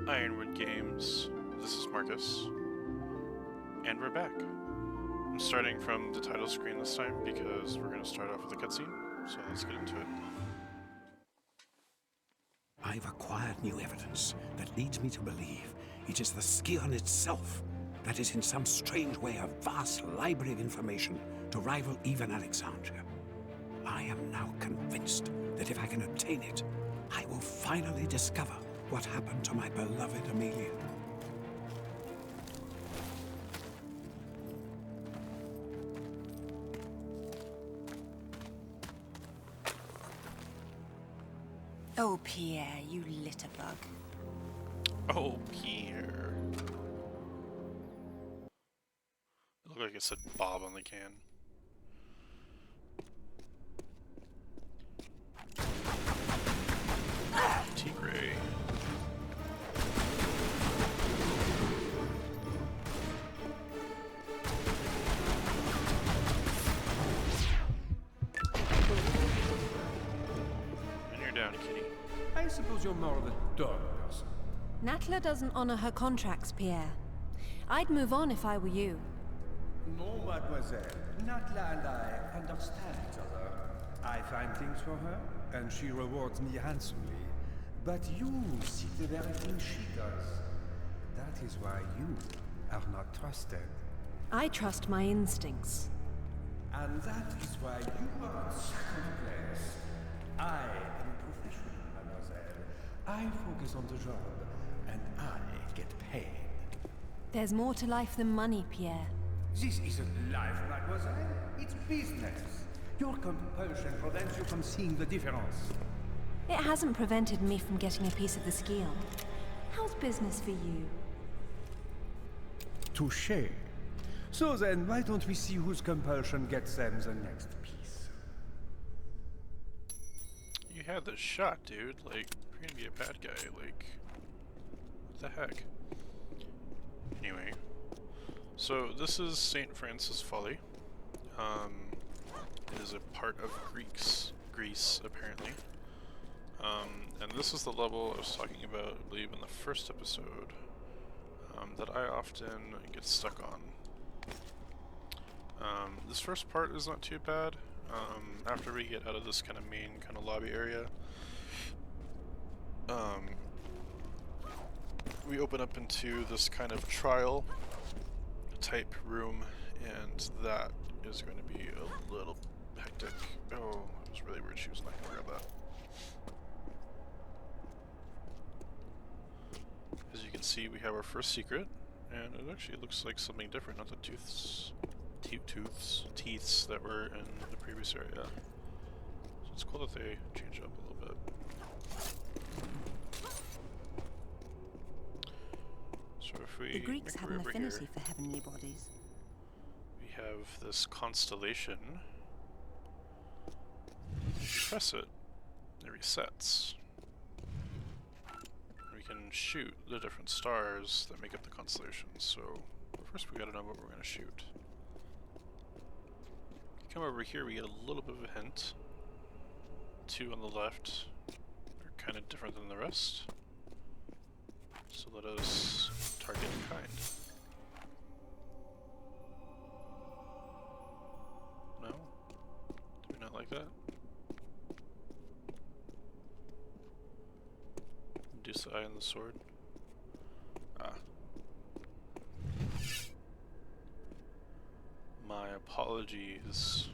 Ironwood Games. This is Marcus, and we're back. I'm starting from the title screen this time because we're going to start off with a cutscene, so let's get into it. I've acquired new evidence that leads me to believe it is the Scion itself that is in some strange way a vast library of information to rival even Alexandria. I am now convinced that if I can obtain it, I will finally discover what happened to my beloved Amelia. Oh, Pierre, you litterbug. Oh, Pierre. It looked like it said Bob on the can. Tigray. And you're down, kitty. I suppose you're more of a dog person. Natla doesn't honor her contracts, Pierre. I'd move on if I were you. No, mademoiselle. Natla and I understand each other. I find things for her, and she rewards me handsomely. But you seek the very thing she does. That is why you are not trusted. I trust my instincts. And that is why you are in second place. I am a professional, mademoiselle. I focus on the job, and I get paid. There's more to life than money, Pierre. This isn't life, mademoiselle. It's business. Your compulsion prevents you from seeing the difference. It hasn't prevented me from getting a piece of the Scion. How's business for you? Touché. So then, why don't we see whose compulsion gets them the next piece? You had this shot, dude. Like, you're gonna be a bad guy. Like, what the heck? Anyway, so this is St. Francis Folly. It is a part of Greece, apparently. And this is the level I was talking about, I believe, in the first episode, that I often get stuck on. This first part is not too bad. After we get out of this kind of main kind of lobby area, we open up into this kind of trial type room, and that is going to be a little hectic. Oh, it was really weird she was not going to grab that. As you can see, we have our first secret, and it actually looks like something different, not the teeths that were in the previous area. So it's cool that they change up a little bit. So if we The Greeks make have our way an over affinity here, for heavenly bodies. we have this constellation. If you press it, it resets. We can shoot the different stars that make up the constellation. So first we gotta know what we're gonna shoot. If you come over here, we get a little bit of a hint. Two on the left are kind of different than the rest. So let us target kind. No? Do we not like that? Reduce the eye on the sword. Ah. My apologies.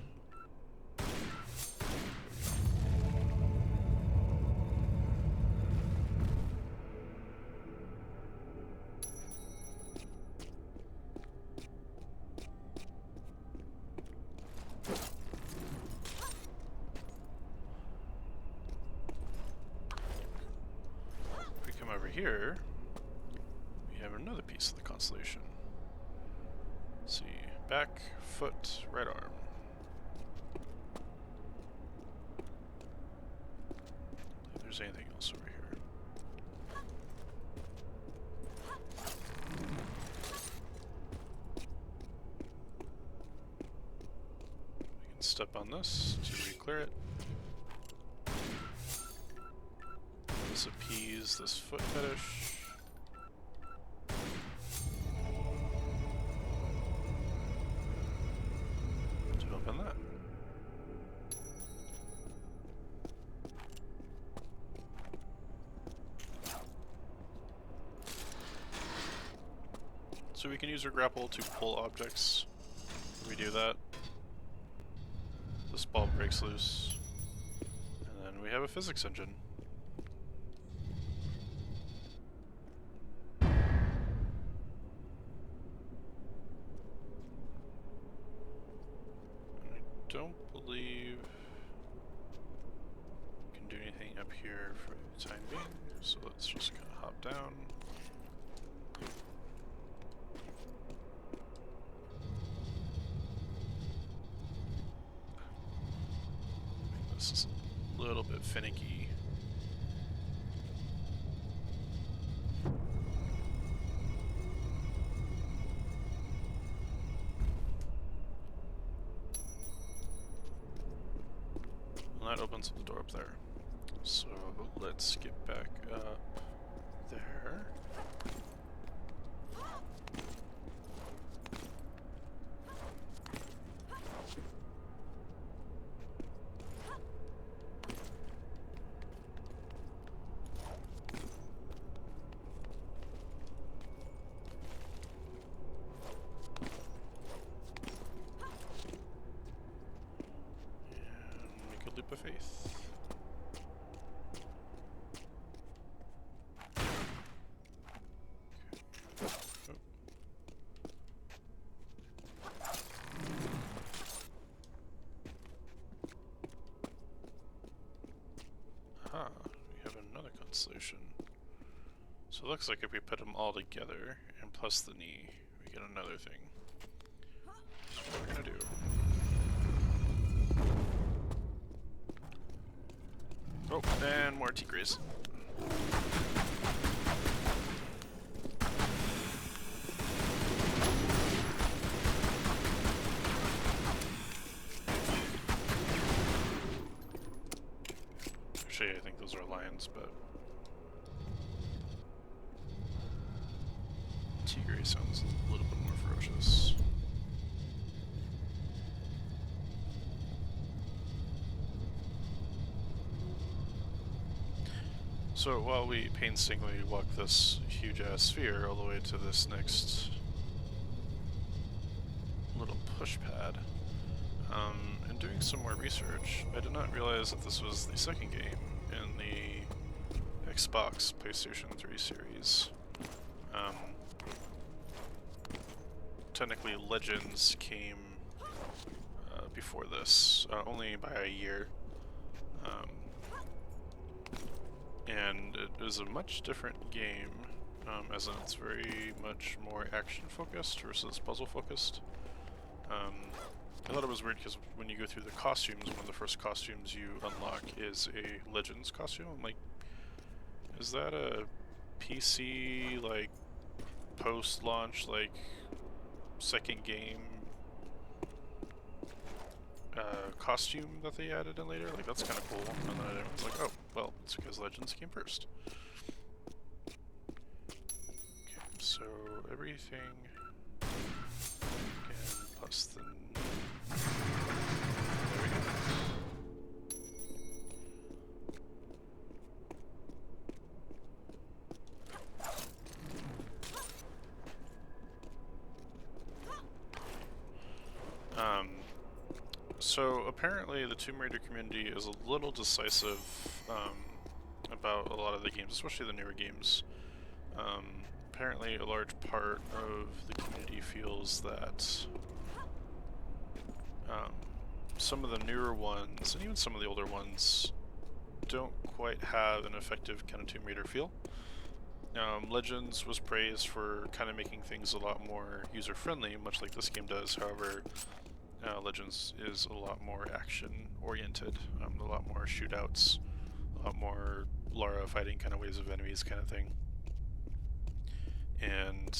Here, we have another piece of the constellation. Let's see, back, foot, right arm. If there's anything else over here. We can step on this to re-clear it. This appease this foot fetish. So we can use our grapple to pull objects. We do that. This ball breaks loose. And then we have a physics engine. I don't believe we can do anything up here for the time being, so let's just kind of hop down. This is a little bit finicky. Well, that opens up the door up there. So let's get back up there. Leap of faith. Aha, we have another constellation. So it looks like if we put them all together and plus the knee, we get another thing. That's what we're gonna do. Oh, and more Tigres. Actually, I think those are lions, but Tigre sounds a little bit more ferocious. So while we painstakingly walk this huge-ass sphere all the way to this next little push pad, and doing some more research, I did not realize that this was the second game in the Xbox PlayStation 3 series. Technically, Legends came before this, only by a year. And it is a much different game, as in it's very much more action-focused versus puzzle-focused. I thought it was weird because when you go through the costumes, one of the first costumes you unlock is a Legends costume. I'm like, is that a PC, like, post-launch, like, second game costume that they added in later? Like, that's kind of cool. And then everyone's like, oh, well, it's because Legends came first. Okay, so everything again plus the. There we go. So apparently the Tomb Raider community is a little decisive about a lot of the games, especially the newer games. Apparently a large part of the community feels that some of the newer ones, and even some of the older ones, don't quite have an effective kind of Tomb Raider feel. Legends was praised for kind of making things a lot more user-friendly, much like this game does. However, Legends is a lot more action-oriented, a lot more shootouts, a lot more Lara fighting kind of waves of enemies kind of thing. And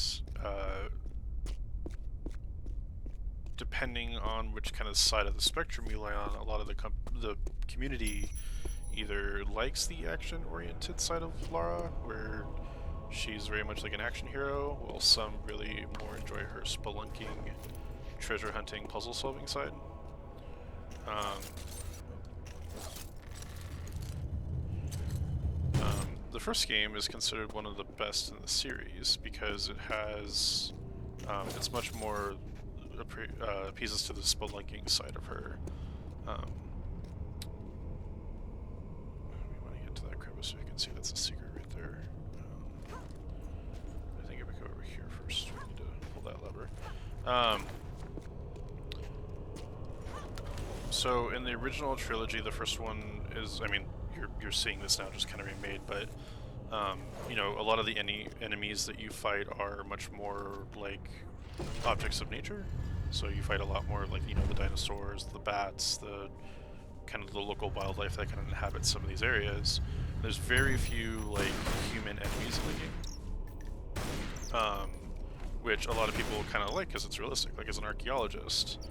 depending on which kind of side of the spectrum you lie on, a lot of the community either likes the action-oriented side of Lara, where she's very much like an action hero, while some really more enjoy her spelunking, treasure hunting, puzzle solving side. The first game is considered one of the best in the series because it has It's much more appeases to the spelunking side of her. We want to get to that crevice so you can see that's a secret right there. I think if we go over here first, we need to pull that lever. So in the original trilogy, the first one is, I mean, you're seeing this now just kind of remade, but you know, a lot of the enemies that you fight are much more like objects of nature. So you fight a lot more like, you know, the dinosaurs, the bats, the kind of the local wildlife that kind of inhabits some of these areas. There's very few like human enemies in the game, which a lot of people kind of like because it's realistic. Like as an archaeologist,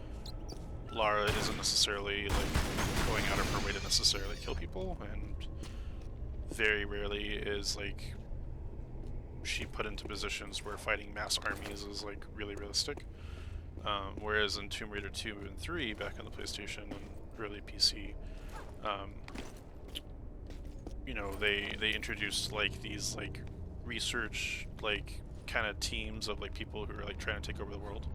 Lara isn't necessarily like going out of her way to necessarily kill people, and very rarely is like she put into positions where fighting mass armies is like really realistic. Whereas in Tomb Raider 2 and 3 back on the PlayStation and early PC, you know, they introduced like these like research like kind of teams of like people who are like trying to take over the world,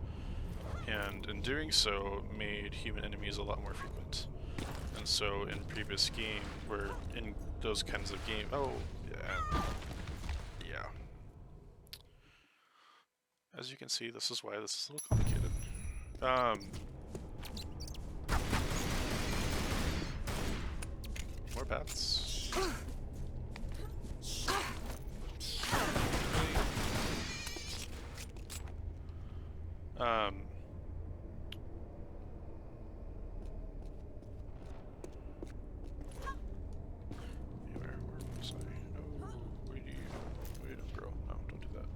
and in doing so made human enemies a lot more frequent. And so in previous game, where in those kinds of games, yeah. As you can see, this is why this is a little complicated. More bats. Where was I? Oh, wait, bro. No, don't do that.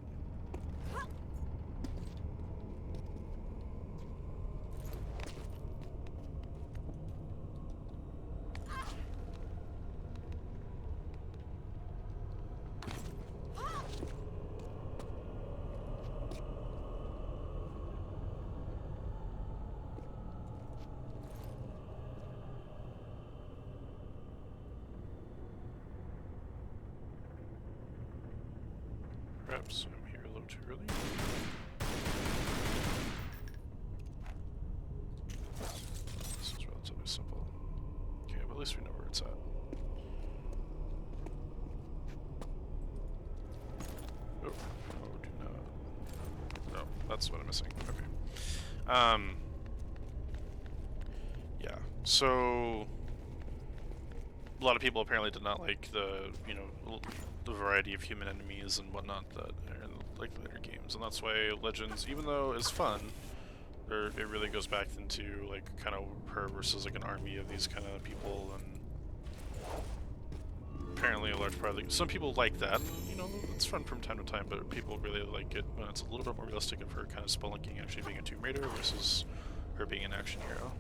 Perhaps I'm here a little too early. This is relatively simple. Okay, but at least we know where it's at. Oh, do not. No, that's what I'm missing. Okay. Yeah, so a lot of people apparently did not like the, you know, the variety of human enemies and whatnot that are in like later games, and that's why Legends, even though it's fun, it really goes back into like kind of her versus like an army of these kind of people, and apparently a large part of some people like that. You know, it's fun from time to time, but people really like it when it's a little bit more realistic of her kind of spelunking actually being a Tomb Raider versus her being an action hero.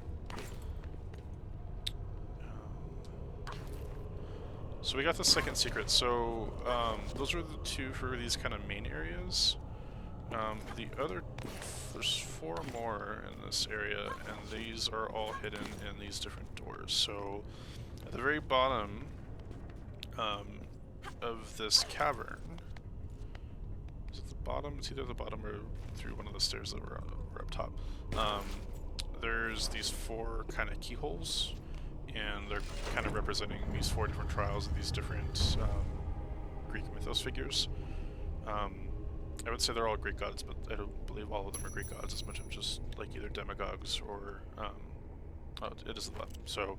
So we got the second secret. So those are the two for these kind of main areas. The other, there's 4 more in this area, and these are all hidden in these different doors. So at the very bottom of this cavern, is it the bottom? It's either the bottom or through one of the stairs that were up top. There's these 4 kind of keyholes, and they're kind of representing these 4 different trials of these different Greek mythos figures. I would say they're all Greek gods, but I don't believe all of them are Greek gods as much as just like either demigods or oh, it is the left. So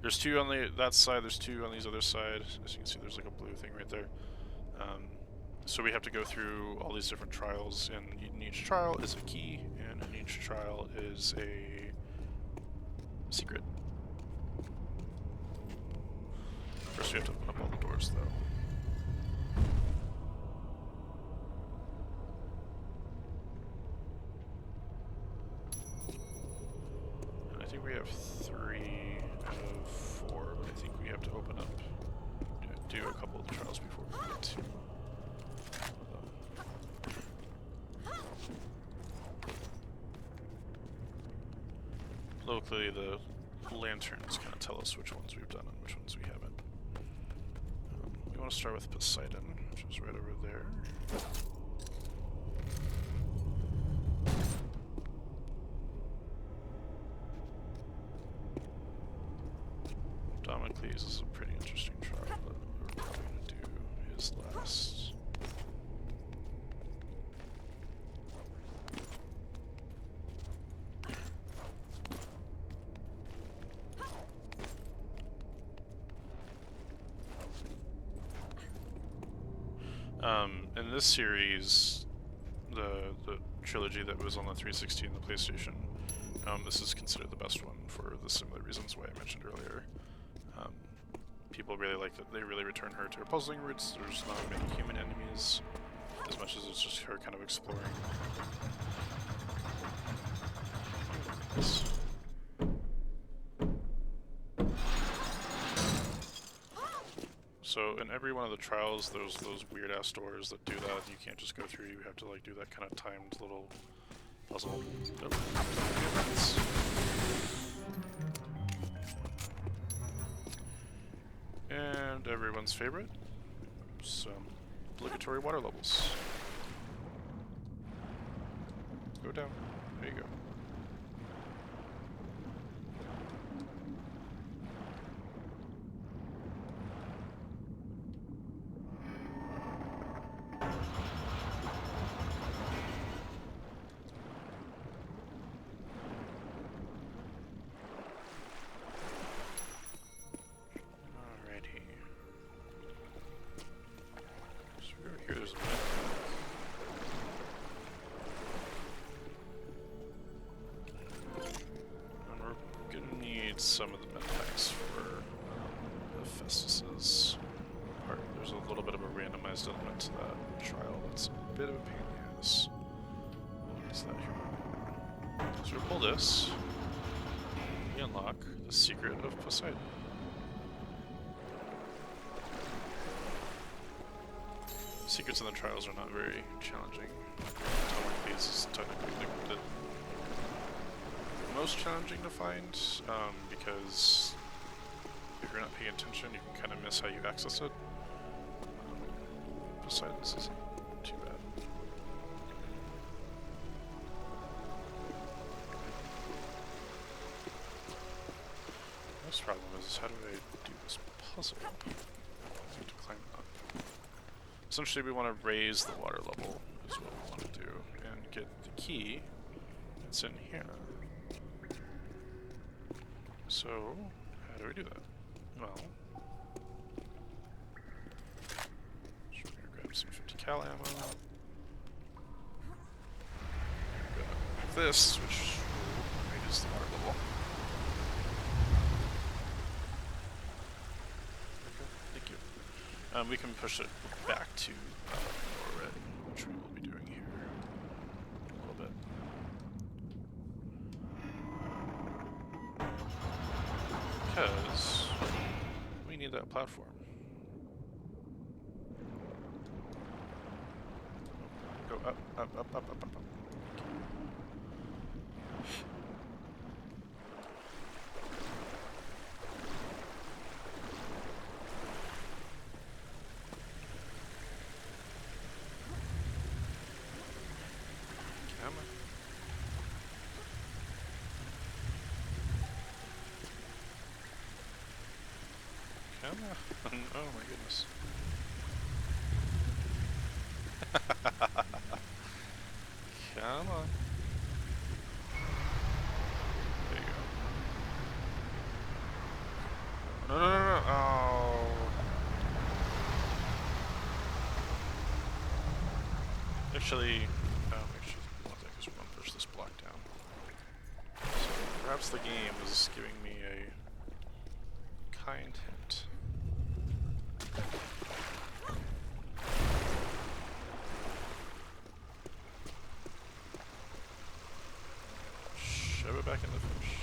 there's 2 on that side, there's 2 on these other side. As you can see, there's like a blue thing right there. So we have to go through all these different trials, and in each trial is a key, and in each trial is a secret. First we have to open up all the doors, though. And I think we have 3 out of 4, but I think we have to open up, do a couple of the trials before we get to them. Locally, the lanterns kind of tell us which ones we've done and which ones we haven't. We want to start with Poseidon, which is right over there. series is a pretty interesting trial, but we're probably going to do his last. In this series, the trilogy that was on the 360 and the PlayStation, this is considered the best one for the similar reasons why I mentioned earlier. People really like that they really return her to her puzzling roots. There's not many human enemies, as much as it's just her kind of exploring. So in every one of the trials, there's those weird ass doors that do that. You can't just go through. You have to like do that kind of timed little puzzle. Nope. And everyone's favorite, some obligatory water levels. Go down. There you go. Some of the Montages for Hephaestus's part. There's a little bit of a randomized element to that trial that's a bit of a pain in the ass. What is that here? So we pull this, we unlock the secret of Poseidon. Secrets in the trials are not very challenging. These is technically the most challenging to find, because if you're not paying attention, you can kind of miss how you access it. Besides, this isn't too bad. The most problem is how do I do this puzzle? I have to climb up. Essentially, we want to raise the water level, is what we want to do, and get the key that's in here. So, how do we do that? Well, we're gonna grab some 50 cal ammo. Grab this, which raises the water level. Okay, thank you. We can push it back to lower red, which we will be doing here in a little bit. Because we need that platform. Go up, up, up, up, up, up, up. Come on. Come on. Oh my goodness. Come on. There you go. No, no, no, no. Oh. Actually, we want that because we want to push this block down. So perhaps the game is giving me a kind hint. Shove it back in the fish.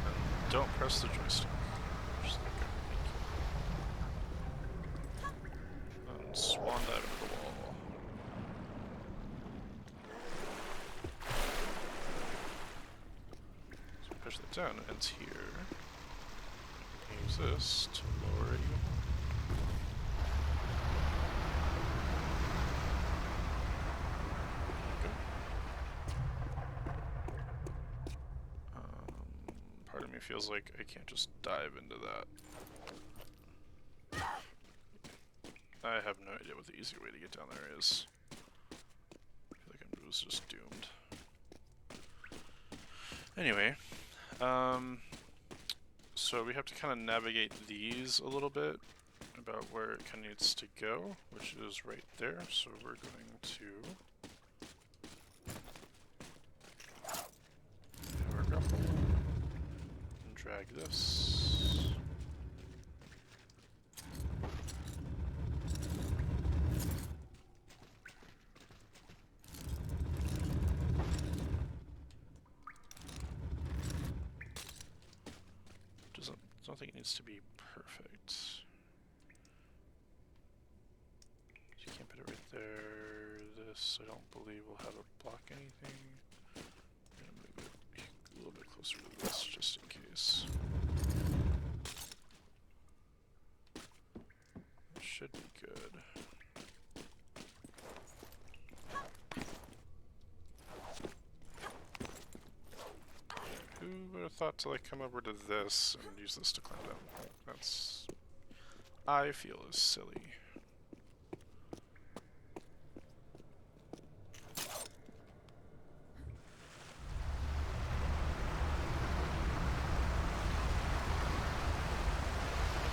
And don't press the joystick. Just like that. And swan dive into the wall. So push that down, and it's here. Use this to lower it even more. Pardon me me feels like I can't just dive into that. I have no idea what the easy way to get down there is. I feel like I was just doomed. Anyway, so we have to kind of navigate these a little bit about where it kind of needs to go, which is right there. So we're going to have our grapple and drag this. I don't think it needs to be perfect. You can't put it right there. This, I don't believe, will have it block anything. I'm gonna move it a little bit closer to this, just in case. It should be good. Who would have thought to like come over to this and use this to climb down? That's, I feel, is silly.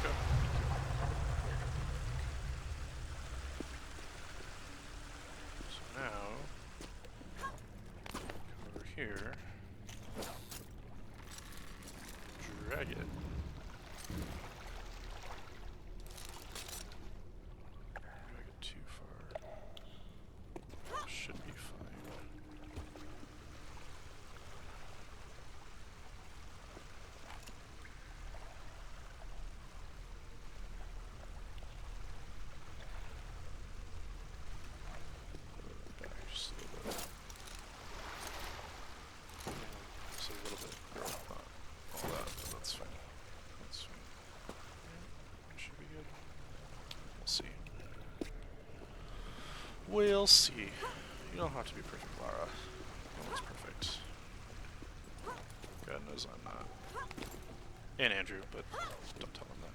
Okay. So now, come over here. Drag it. Drag it too far. Should be fine. Back just a little bit. Just a little bit. Not all that, but that's fine. That's fine. Yeah, should be good. We'll see. We'll see. You don't have to be perfect, Lara. No one's perfect. God knows I'm not. And Andrew, but don't tell him that.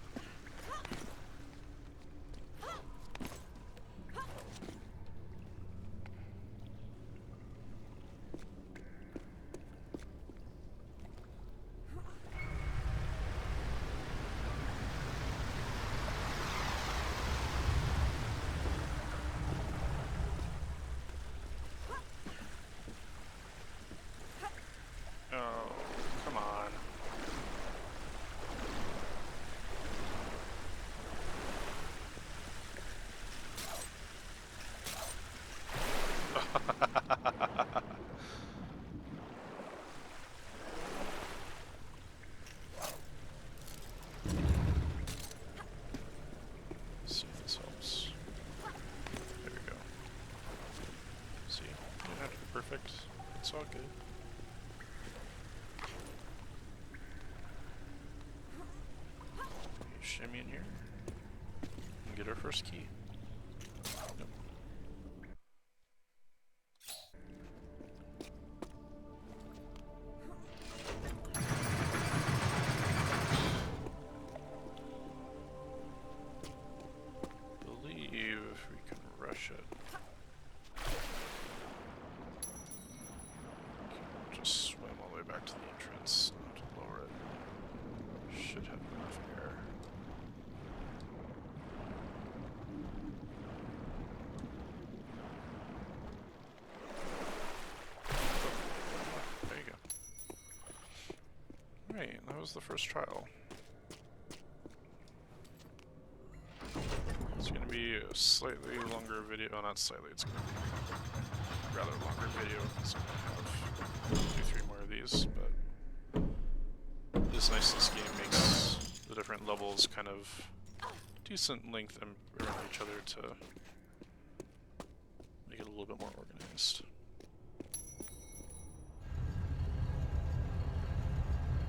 Oh, come on. See if this helps. There we go. See, you don't have to be perfect. It's all good. Shimmy in here and get our first key. Nope. Believe we can rush it. Just swim all the way back to the entrance, not to lower it. Should have enough air. There you go. Right, that was the first trial. It's going to be a slightly longer video. Oh, not slightly, it's going to be a rather longer video. It's going to have 2-3 more of these, but it's nice this game makes the different levels kind of decent length and around each other to make it a little bit more organized.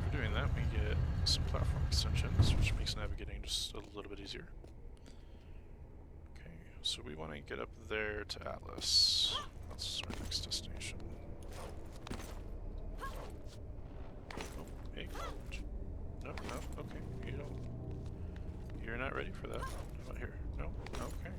For doing that, we get some platform extensions, which makes navigating just a little bit easier. Okay, so we want to get up there to Atlas. That's our next destination. Oh, hey, no, no, okay. You don't... You're not ready for that. How about here? No? Okay.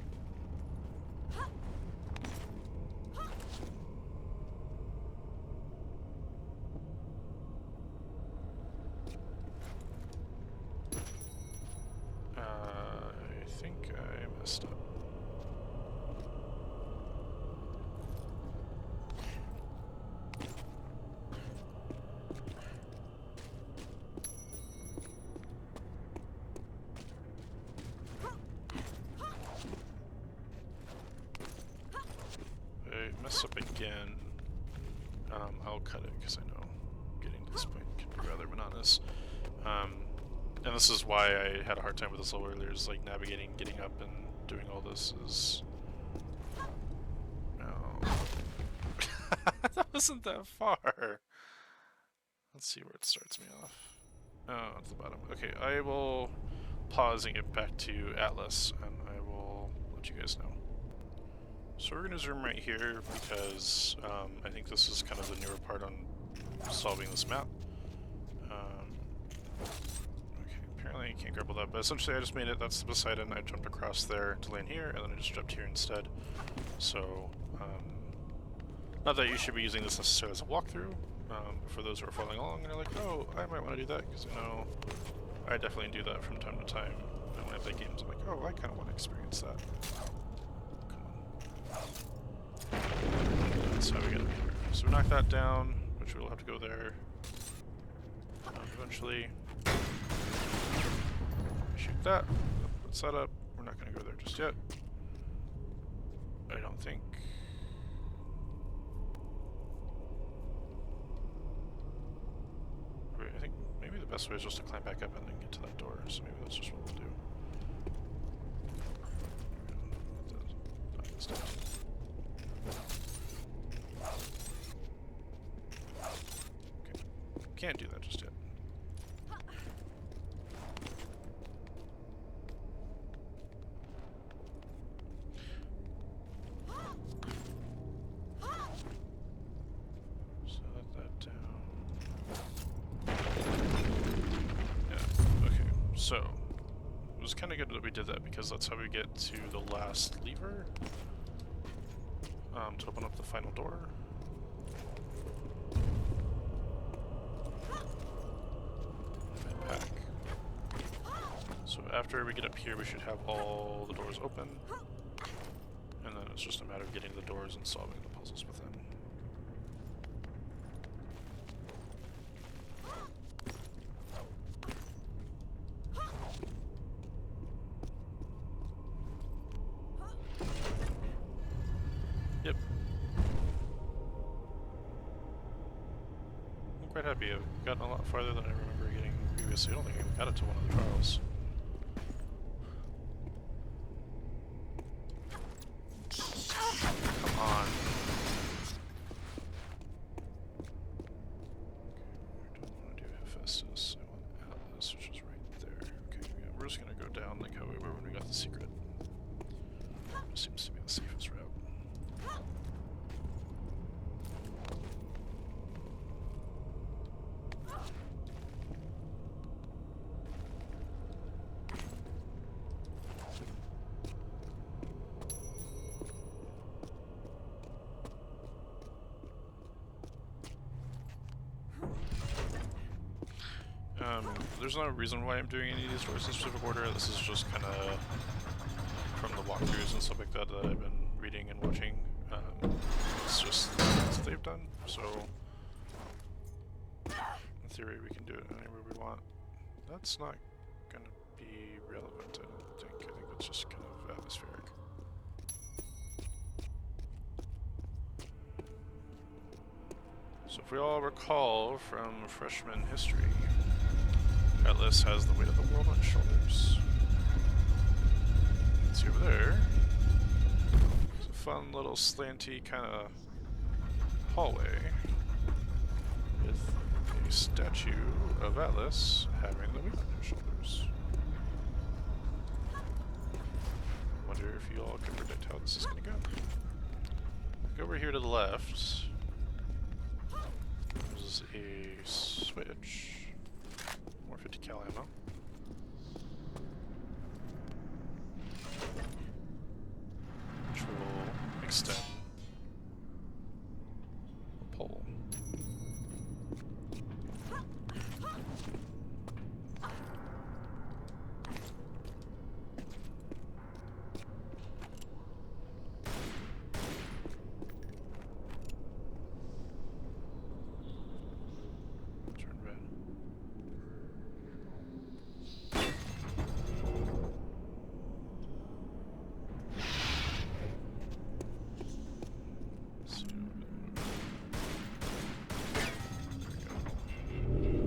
I think I messed up. I mess up again. I'll cut it because I know getting to this point can be rather monotonous. And this is why I had a hard time with this level earlier, is like navigating, getting up, and doing all this is... No. That wasn't that far! Let's see where it starts me off. Oh, at the bottom. Okay, I will pause and get back to Atlas, and I will let you guys know. So we're going to zoom right here, because I think this is kind of the newer part on solving this map. Apparently I can't grapple that, but essentially I just made it. That's the Poseidon. I jumped across there to land here, and then I just jumped here instead. So, not that you should be using this necessarily as a walkthrough. For those who are following along and are like, oh, I might want to do that, because I know I definitely do that from time to time. And when I play games, I'm like, oh, I kind of want to experience that. Come on. That's how we get up here. So we knock that down, which we'll have to go there eventually. Shoot that. Put that up. We're not going to go there just yet. I don't think. Wait, I think maybe the best way is just to climb back up and then get to that door. So maybe that's just what we'll do. Okay. Can't do that just yet. So, it was kind of good that we did that, because that's how we get to the last lever to open up the final door. And back. So after we get up here, we should have all the doors open, and then it's just a matter of getting the doors and solving the puzzles within. Yep. I'm quite happy. I've gotten a lot farther than I remember getting previously. I don't think I got it to one of the trials. Come on. Okay, I don't want to do Hephaestus. I want Atlas, which is right there. Okay, yeah, we're just going to go down like how we were when we got the secret. Seems to be the safest route. There's no reason why I'm doing any of these doors in specific order. This is just kind of from the walkthroughs and stuff like that that I've been reading and watching. It's just what they've done, so in theory we can do it anywhere we want. That's not going to be relevant, I don't think. I think it's just kind of atmospheric. So if we all recall from freshman history, Atlas has the weight of the world on his shoulders. You can see over there, it's a fun little slanty kind of hallway with a statue of Atlas having the weight on his shoulders. Wonder if you all can predict how this is going to go. Go over here to the left. There's a switch. More 50 cal ammo. Which will extend the pole. Turn red. So,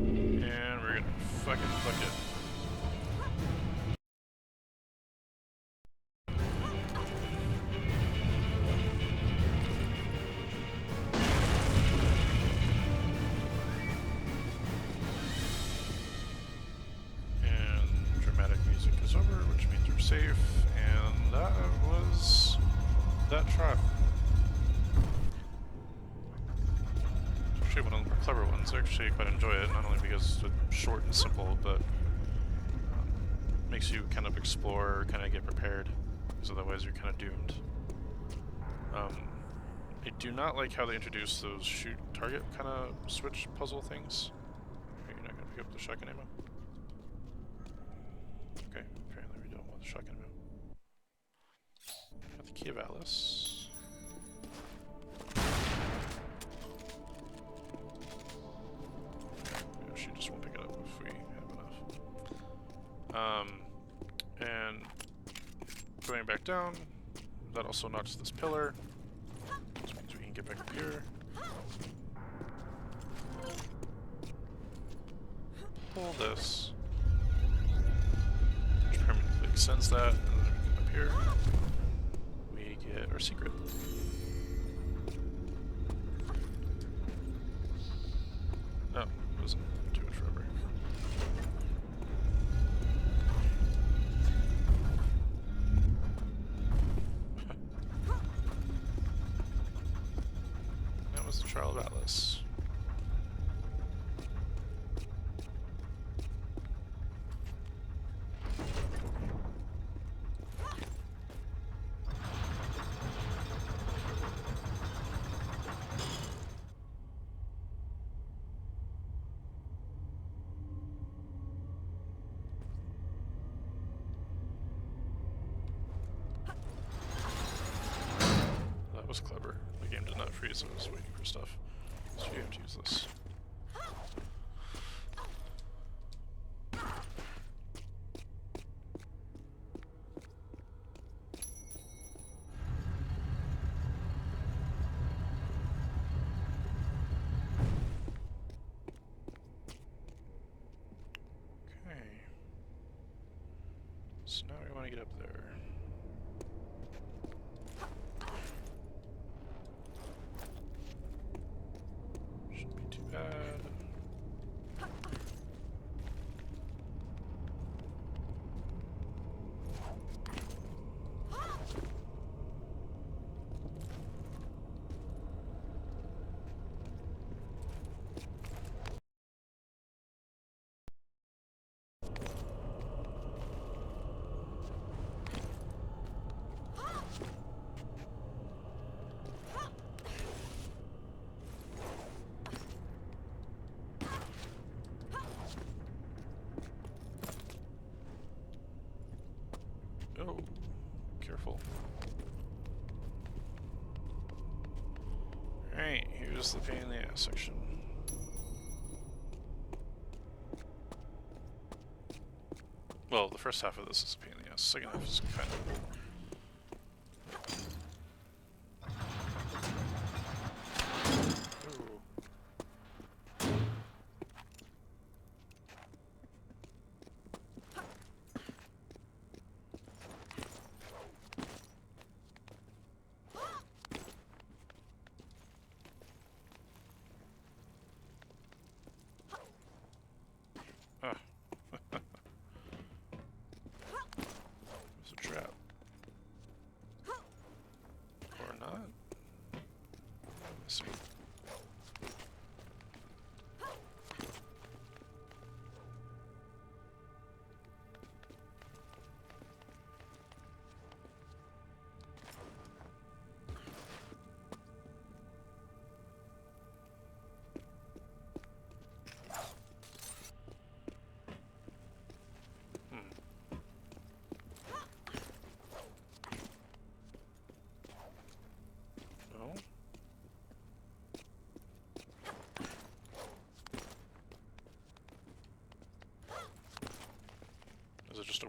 and we're gonna fucking fuck it. And dramatic music is over, which means we're safe, and that was that trial. It's actually one of the more clever ones. I actually quite enjoy it, not only because it's short and simple, but makes you kind of explore, kind of get prepared, because otherwise you're kind of doomed. I do not like how they introduce those shoot target kind of switch puzzle things. You're not going to pick up the shotgun ammo? Okay, apparently we don't want the shotgun ammo. Got the key of Atlas. She just won't pick it up if we have enough. And going back down, that also knocks this pillar, which means we can get back up here. Pull this, which permanently extends that, and then we come up here. We get our secret. No, it doesn't do it forever. That was the Trial of Atlas. That was clever. The game did not freeze, I was waiting for stuff. So you have to use this. Okay. So now we want to get up there. Shouldn't be too bad. Oh, careful. Alright, here's the pain in the ass section. Well, the first half of this is a pain in the ass. The second half is kind of... Ooh. Ah. It's a trap. Or not? Let's see.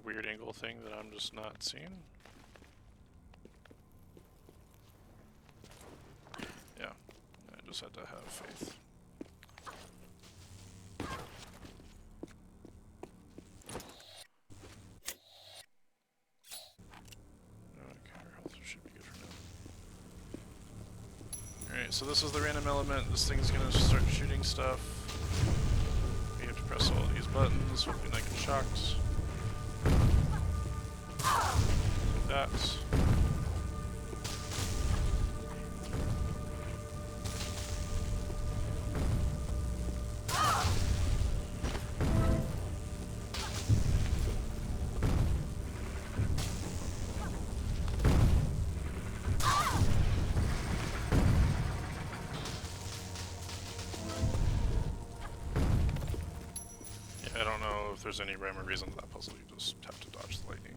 weird angle thing that I'm just not seeing? Yeah, I just had to have faith. Okay, our health should be good for now. Alright, so this is the random element. This thing's gonna start shooting stuff. We have to press all these buttons, hoping I get shocked. That. I don't know if there's any rhyme or reason to that puzzle, you just have to dodge the lightning.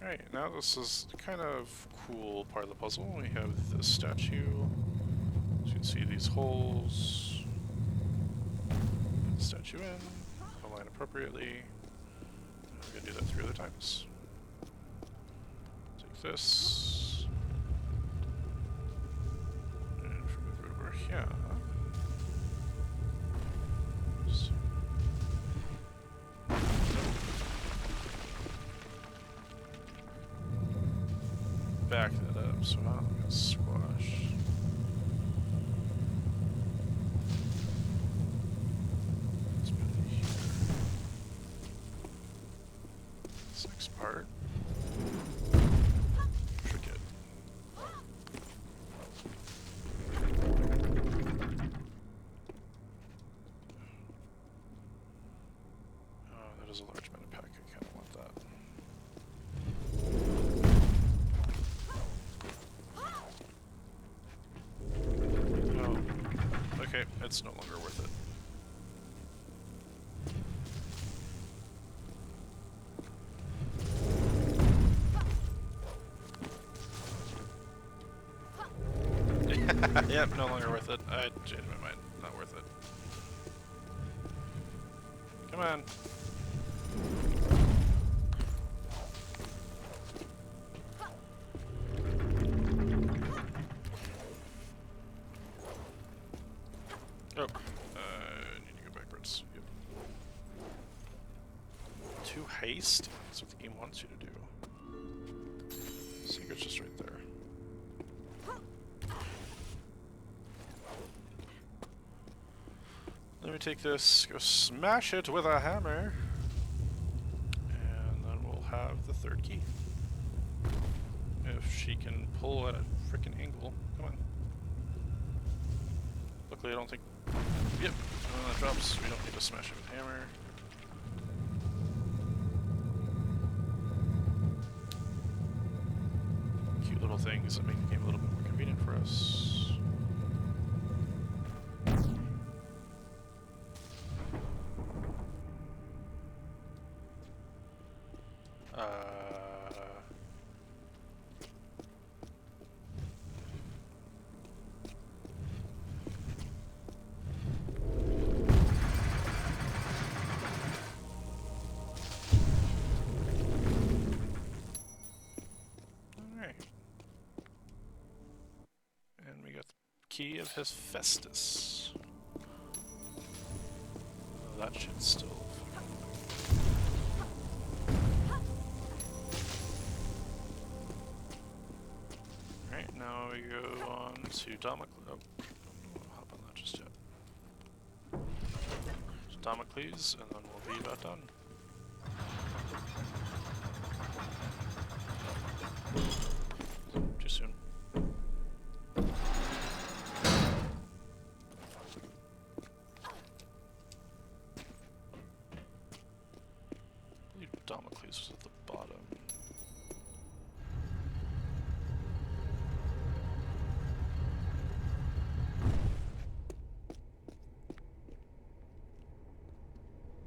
Alright, now this is kind of cool part of the puzzle. We have this statue. So you can see these holes. Put the statue in, align appropriately. We're gonna do that 3 other times. Take this. And if we move it over here. Back that up so I don't get squashed. Let's put it here. This next part. Forget. Oh, that is a large meta pack. I kind of want that. Okay, it's no longer worth it. Yep, no longer worth it. I changed my mind. Not worth it. Come on. Oh, I need to go backwards. Yep. Too hasty. That's what the game wants you to do. Secret's just right there. Let me take this, go smash it with a hammer, and then we'll have the 3rd key. If she can pull at a frickin' angle. Come on. Luckily I don't think... Yep, when that drops, we don't need to smash it with a hammer. Cute little things that make the game a little bit more convenient for us. Key of Hephaestus. Oh, that shit's still... Alright, now we go on to Damocles. Oh, don't hop on that just yet. Damocles, and then we'll be about done. Too soon. Damocles was at the bottom.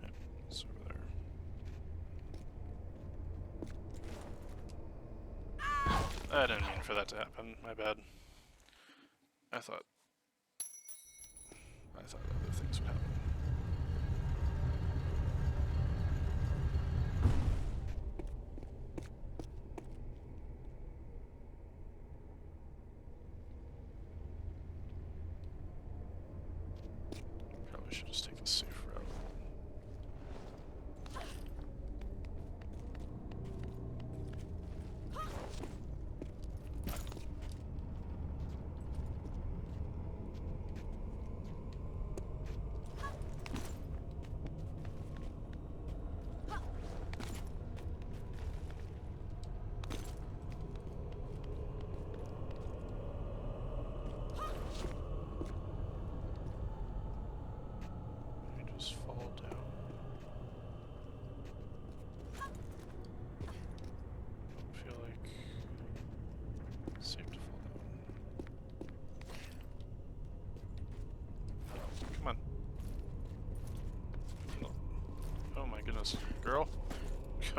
Yep, it's over there. I didn't mean for that to happen, my bad. I thought other things would happen.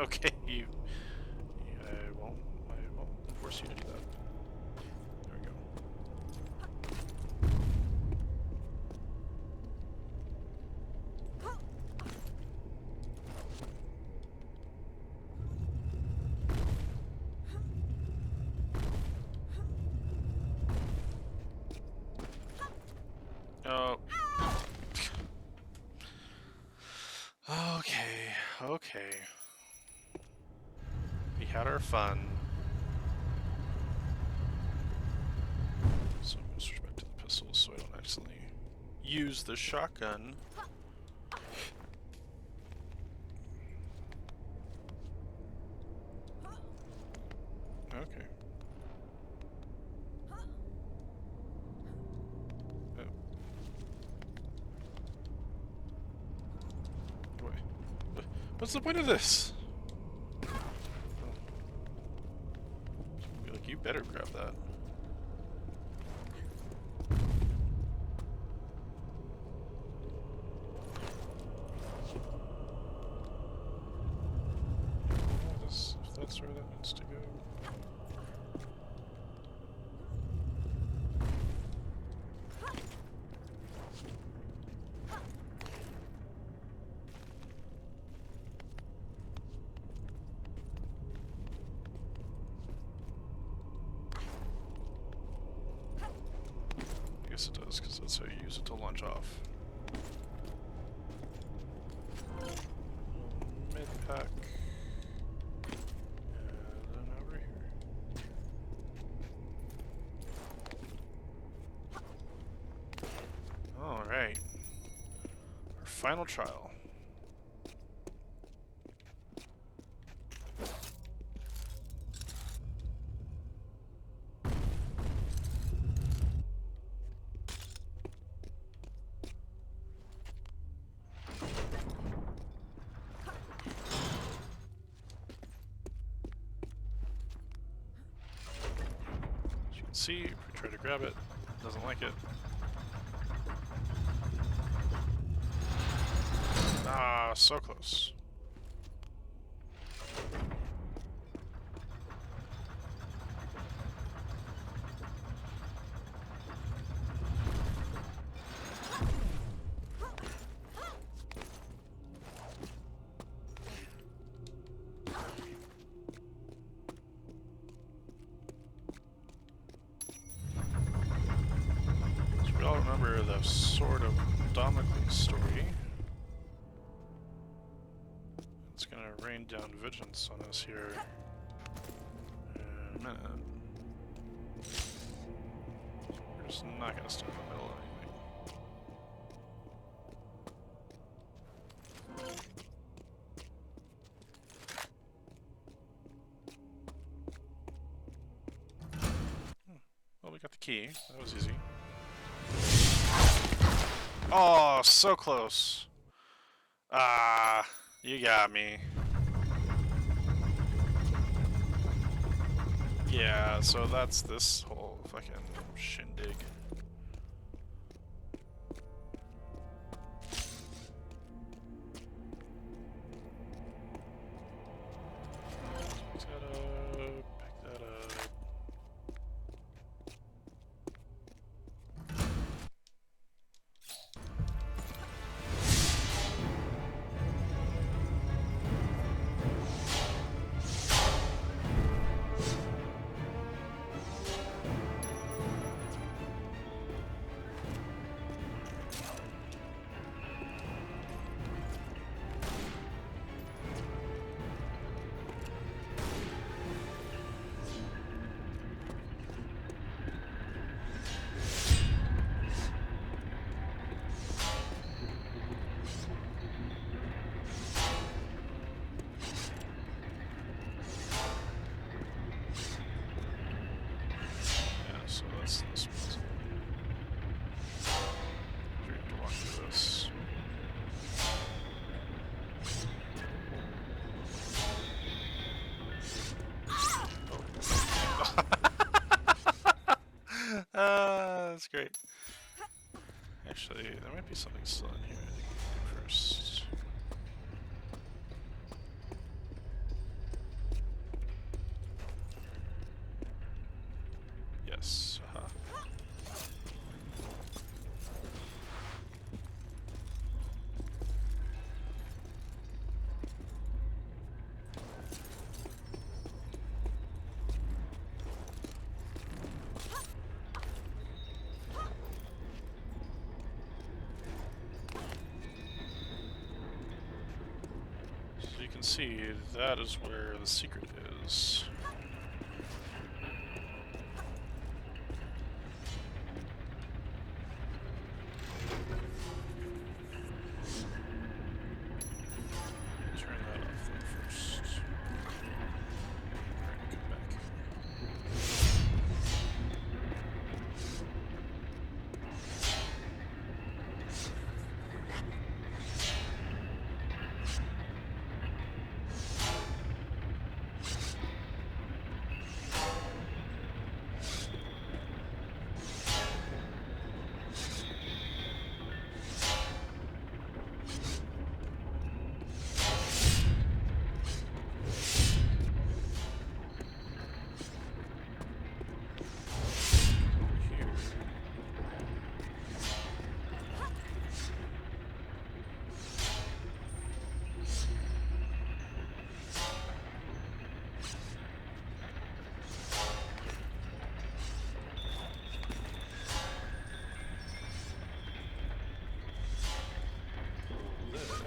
Okay, I won't force you to do that. There we go. Oh. Okay. We had our fun. So I'm gonna switch back to the pistols so I don't accidentally use the shotgun. Okay. Oh. What's the point of this? I feel like you better grab that. If that's where that needs to go. I guess it does, because that's how you use it to launch off. Mid-pack. And then over here. Alright. Our final trial. See, if we try to grab it, doesn't like it. Ah, so close. So we all remember the Sword of Damocles story. It's gonna rain down vengeance on us here in a minute. We're just not gonna stand in the middle of anything. Well, we got the key. That was easy. Oh, so close. Ah, you got me. Yeah, so that's this whole fucking shindig. Pick that up, pick that up. So that's this one. We have to walk through this. That's great. Actually, there might be something still in here I think we can do first. Yes. So you can see that is where the secret is. Turn that off though first. Alright, come back. Here.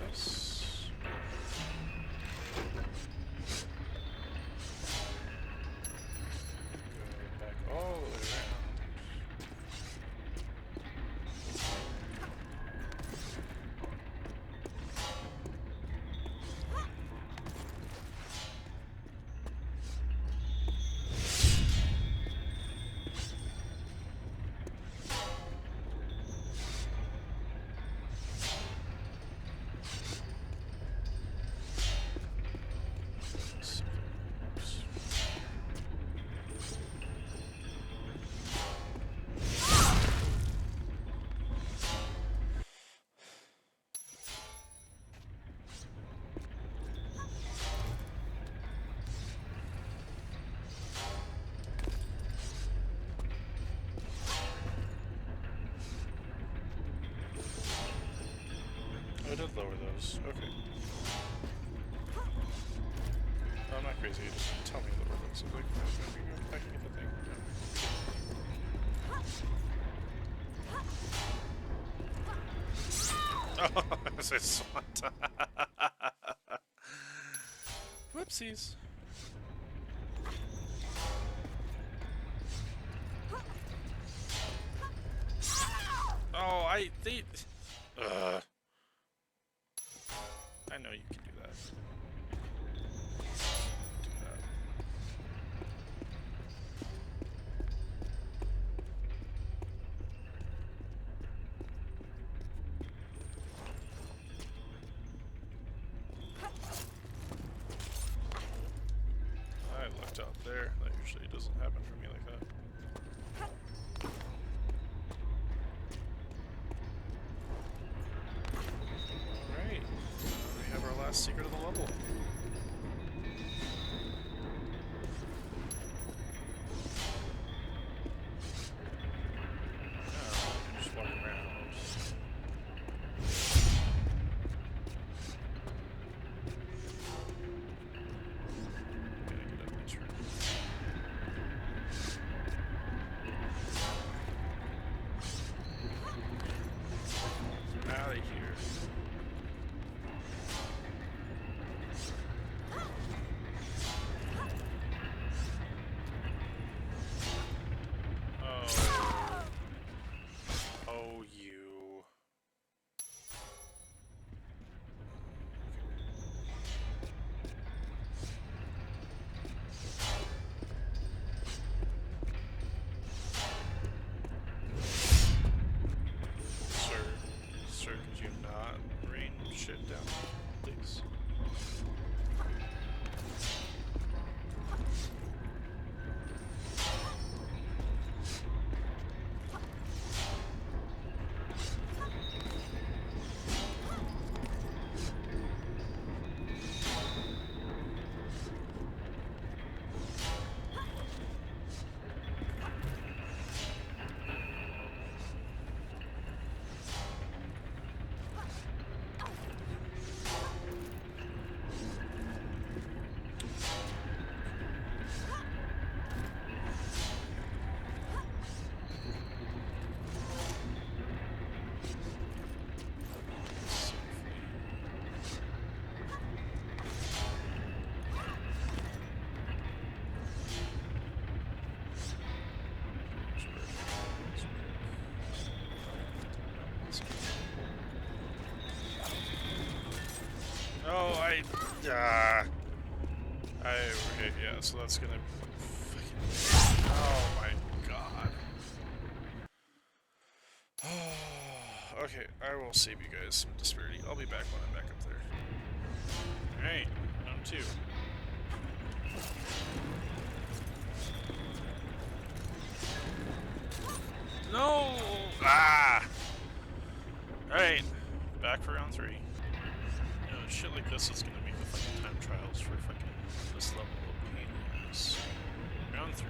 This. Go back all the way around. I did lower those. Okay. No, I'm not crazy. Just tell me to lower those. I was like, I can get the thing. Oh, I said SWAT. Whoopsies. Oh, I know you can do that. Do that. I lucked out there. That usually doesn't happen for me like that. Okay, yeah, so that's gonna... Oh my god. Okay, I will save you guys some disparity. I'll be back when I'm back up there. Alright, round 2. No! Ah! Alright, back for round 3. You know, shit like this is gonna make the fucking time trials for fucking this level of pain in the ass. Round 3.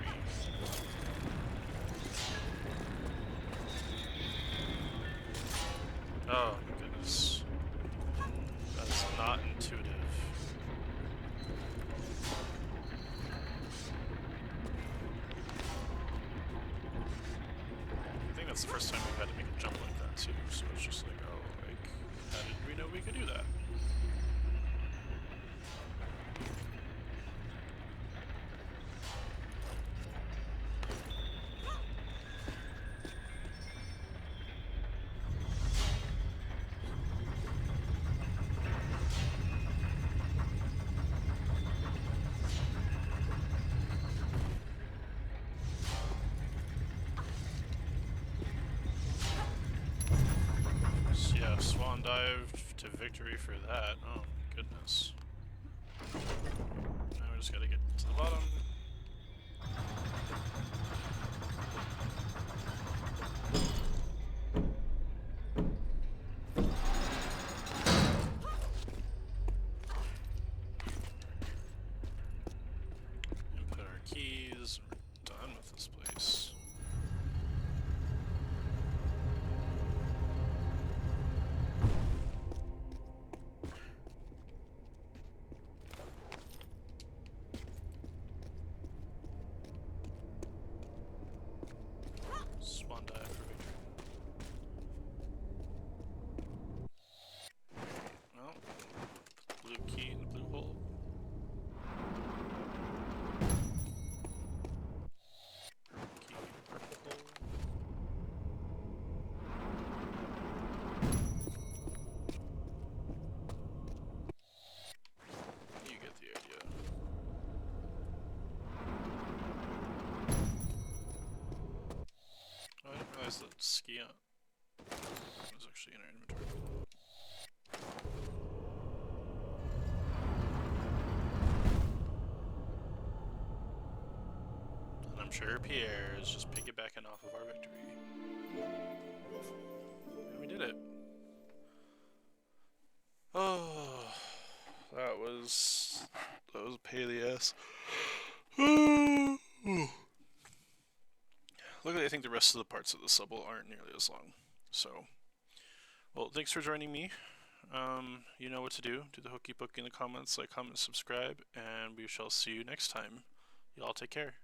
Oh my goodness. That is not intuitive. I think that's the first time we've had to make a jump like that too, so it's just like, oh, like, how did we know we could do that? Yeah, swan dive to victory for that. Oh my goodness. Now we just gotta get to the bottom. Input our keys. We're done with this place. Swan dive for victory. Well, put the blue key in the blue hole. Key in the purple hole. You get the idea. Oh, I didn't realize that Scion was actually in our inventory. And I'm sure Pierre is just piggybacking off of our victory. And we did it. Oh, that was a pain in the ass. Luckily, I think the rest of the parts of this level aren't nearly as long. So, well, thanks for joining me. You know what to do. Do the hokey pokey in the comments, like, comment, subscribe, and we shall see you next time. Y'all take care.